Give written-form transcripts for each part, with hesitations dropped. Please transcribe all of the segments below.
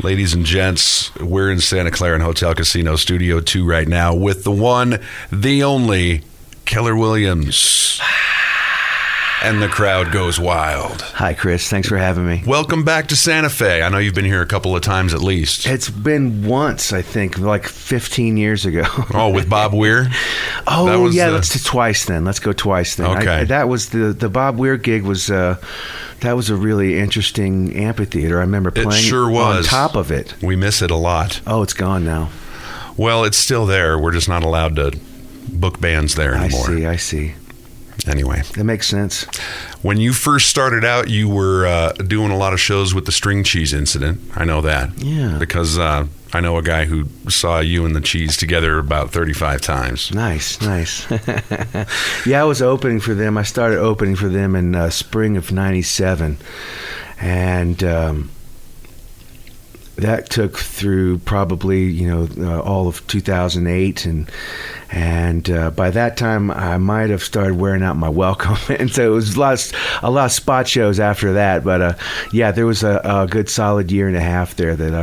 Ladies and gents, we're in Santa Clara Hotel Casino Studio 2 right now with the one, the only, Keller Williams. And the crowd goes wild. Hi, Chris. Thanks for having me. Welcome back to Santa Fe. I know you've been here a couple of times at least. It's been once, I think, like 15 years ago. Oh, with Bob Weir? Let's do twice then. Let's go twice then. Okay. That was the Bob Weir gig was... that was a really interesting amphitheater. I remember playing it sure was. On top of it. We miss it a lot. Oh, it's gone now. Well, it's still there. We're just not allowed to book bands there anymore. I see. Anyway. That makes sense. When you first started out, you were doing a lot of shows with the String Cheese Incident. I know that. Yeah. Because I know a guy who saw you and the Cheese together about 35 times. Nice. Yeah, I was opening for them. I started opening for them in spring of 97. And that took through probably, all of 2008. And by that time, I might have started wearing out my welcome. And so it was a lot of spot shows after that. But there was a good solid year and a half there that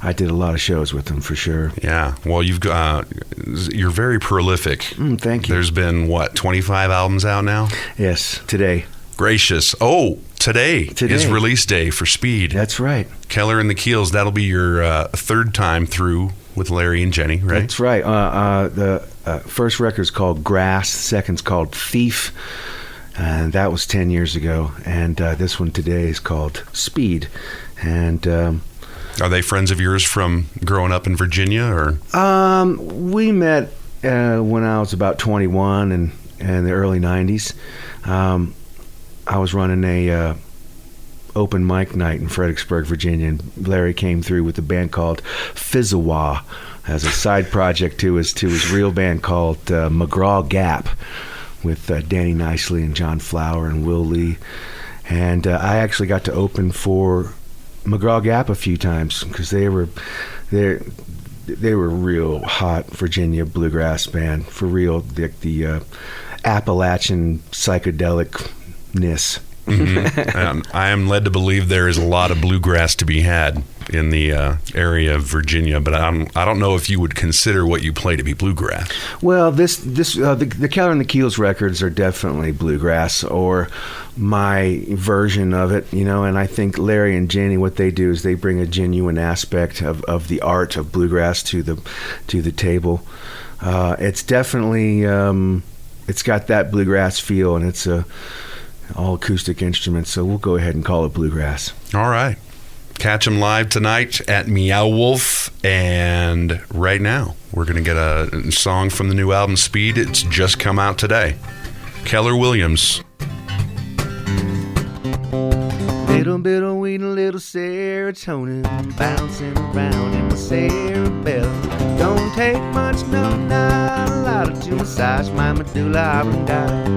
I did a lot of shows with them for sure. Yeah. Well, you're very prolific. Thank you. There's been, 25 albums out now? Yes, today. Gracious. Oh, today is release day for Speed. That's right. Keller and the Keels, that'll be your third time through with Larry and Jenny, right? That's right. The first record's called Grass, the second's called Thief, and that was 10 years ago. And this one today is called Speed. And are they friends of yours from growing up in Virginia, or? We met when I was about 21 in the early 90s. I was running a open mic night in Fredericksburg, Virginia, and Larry came through with a band called Fizzawa as a side project to his real band called McGraw Gap with Danny Nicely and John Flower and Will Lee. And I actually got to open for McGraw Gap a few times because they were real hot Virginia bluegrass band, for real, the Appalachian psychedelicness. Mm-hmm. I am led to believe there is a lot of bluegrass to be had in the area of Virginia, but I don't know if you would consider what you play to be bluegrass. Well, the Keller and the Keels records are definitely bluegrass, or my version of it, and I think Larry and Jenny, what they do is they bring a genuine aspect of the art of bluegrass to the table. It's definitely it's got that bluegrass feel, and it's all acoustic instruments, so we'll go ahead and call it bluegrass. All right. Catch them live tonight at Meow Wolf, and right now we're going to get a song from the new album Speed. It's just come out today. Keller Williams. Little bit of weed and a little serotonin bouncing around in my cerebellum. Don't take much, no, not a lot to massage my medulla oblongata.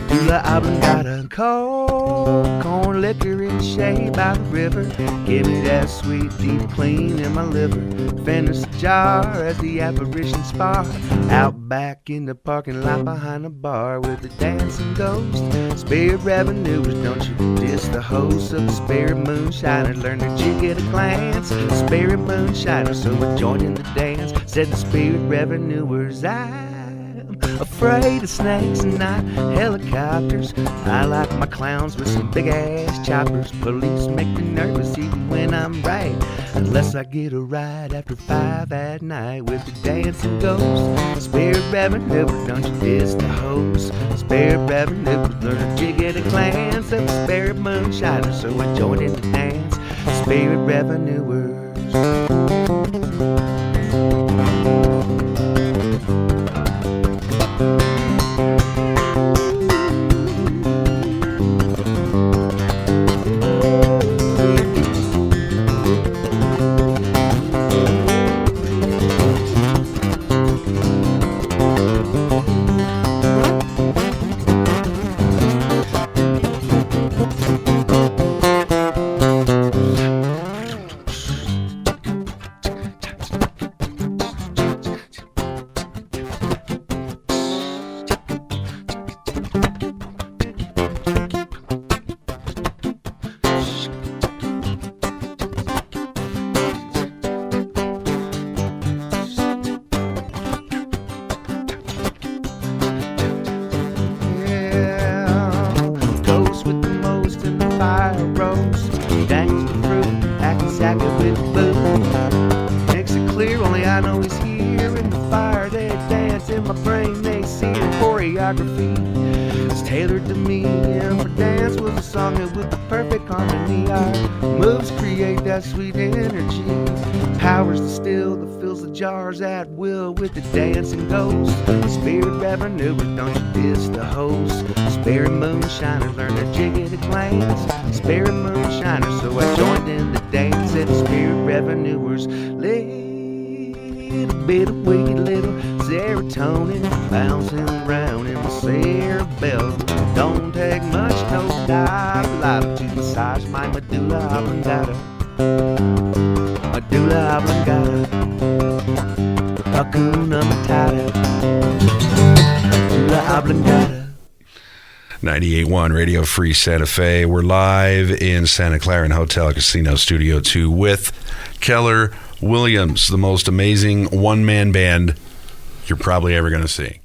Medulla oblongata. Cold corn liquor in the shade by the river. Give me that sweet deep clean in my liver. Finish the jar as the apparition spar. Out back in the parking lot behind the bar with the dancing ghost. Spirit revenuers, don't you diss the host of the Spirit Moonshiner. Learn that you get a glance. Spirit Moonshiner, so I joined in the dance. Said the Spirit revenuers, I'm afraid of snakes and not helicopters. I like my clowns with some big ass choppers. Police make me nervous even when I'm right, unless I get a ride after 5 at night with the dancing ghost. Spirit revenue, don't you diss the host. Spirit revenue, learn a jig at a glance of the Spirit Moonshiner, so I joined in the dance. Spirit revenuers. dangles the fruit, acting sacky with the boo. Makes it clear, only I know he's here. In the fire they dance, in my brain they see the choreography. It's tailored to me, and for dance was a song that with the perfect harmony. Our moves create that sweet energy. Powers the still that fills the jars at will with the dancing ghost. Spirit revenue, don't you diss the host. Spirit moonshiners learn their jiggity glance. Spirit moonshiners, so I joined in the dance. And the spirit revenuers, little bit of weed, little serotonin bouncing around in my cerebellum. Don't take much, no dive, to massage my medulla oblongata. Medulla oblongata, Hakuna Matata, Medulla oblongata. 98.1 Radio Free Santa Fe. We're live in Santa Claran Hotel Casino Studio 2 with Keller Williams, the most amazing one-man band you're probably ever going to see.